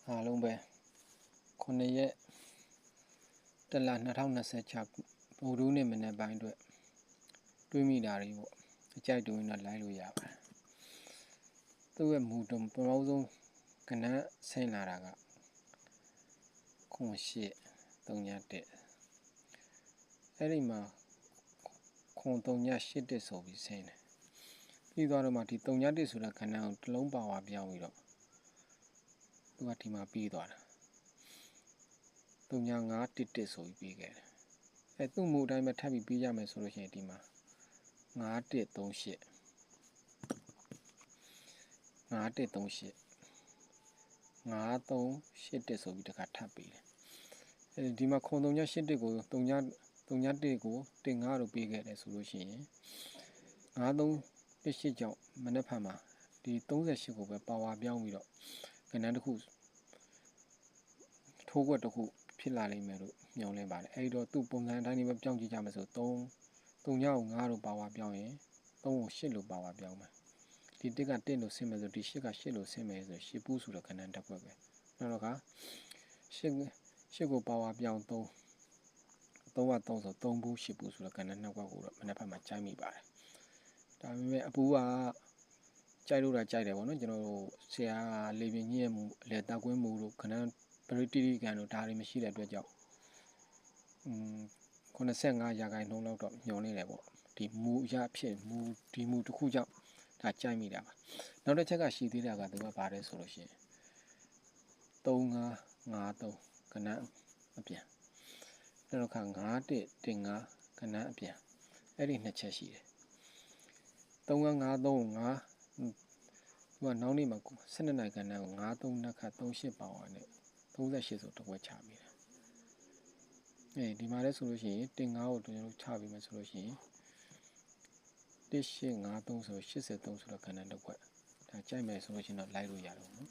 အားလုံးပဲ9ရက်တလ2026ဗုဒ္ဓဦးနေ့မနေ့ပိုင်းအတွက်တွေးမိတာတွေပေါ့အကြိုက်တူရင်တော့လိုက်လို့ရပါတယ်သူ့ရဲ့မူတုံပထမဆုံးကဏ္ဍဆင်းလာတာက0831အဲ့ဒီမှာ0381ဆိုပြီးဆင်းတယ်ပြီးသွားတော့မှဒီ31ဆိုတဲ့ကဏ္ဍကိုတစ်လုံးပါဝါပြောင်းပြီးတော့သူကဒီမှာပြီးသွားတာ3911ဆိုပြီးပြီးခဲ့တယ်အဲသူ့မူအတိုင်းပဲထပ်ပြီးပြီးရမယ်ဆိုလို့ရှိရင်ဒီမှာ5138 5381ဆိုပြီးတခါထပ်ပြီးတယ်အဲဒီမှာ0381ကို3931ကို15လို့ပြီးခဲ့တယ်ဆိုလို့ရှိရင်5318ကြောင့်မနေ့ဖက်မှာဒီ38ကိုပဲပါဝါပြောင်းပြီးတော့ကဏ္ဍတစ်ခုထိုးကွက်တစ်ခုဖြစ်လာလိမ့်မယ်လို့ညွှန်လင်းပါတယ်အဲဒီတော့သူ့ပုံစံအတိုင်းပဲပြောင်းကြည့်ကြမယ်ဆို3ကို5လို့ပါဝါပြောင်းရင်3ကို8လို့ပါဝါပြောင်းမယ်ဒီ1က1လို့ဆင်းမယ်ဆိုဒီ8က8လို့ဆင်းမယ်ဆို8ပူးဆိုတော့ကဏ္ဍတစ်ခွက်ပဲနောက်တော့က8ကိုပါဝါပြောင်း3က3ဆို3ပူး8ပူးဆိုတော့ကဏ္ဍ2ခွက်ကိုတော့မနေ့ဖက်မှာကြိုက်မိပါတယ်ဒါပေမဲ့အပူကကြိုက်လို့တာကြိုက်တယ်ပေါ့နော်ကျွန်တော်တို့ဆရာလေပြင်းကြီးရဲ့မူအလဲတောက်ကွင်းမူတို့ခဏပရိတိကန်တို့ဒါတွေမရှိတဲ့အတွက်ကြောင့်85ရာခိုင်နှုန်းလောက်တော့ညှော်နေတယ်ပေါ့ဒီမူအရဖြစ်မူဒီမူတစ်ခုကြောင့်ဒါကြိုက်မိတာပါနောက်တစ်ချက်ကရှိသေးတာကသူကပါတယ်ဆိုလို့ရှိရင်3553ကဏ္ဍအပြန်နောက်တစ်ခါ5115ကဏ္ဍအပြန်အဲ့ဒီနှစ်ချက်ရှိတယ်3553ကို5သူကနောက်နေ့မှာ12နိုင်ကဏ္ဍကို53နှစ်ခါ38ပါဝါနဲ့38ဆိုတစ်ခွက်ချပြီးတယ်ဒီမှာလည်းဆိုလို့ရှိရင်တင်5ကိုကျွန်တော်တို့ချပြီးမှဆိုလို့ရှိရင်1853ဆို83ဆိုတော့ကဏ္ဍတစ်ခွက်ဒါကြိုက်မယ်ဆိုလို့ရှိရင်တော့လိုက်လို့ရတော့နော်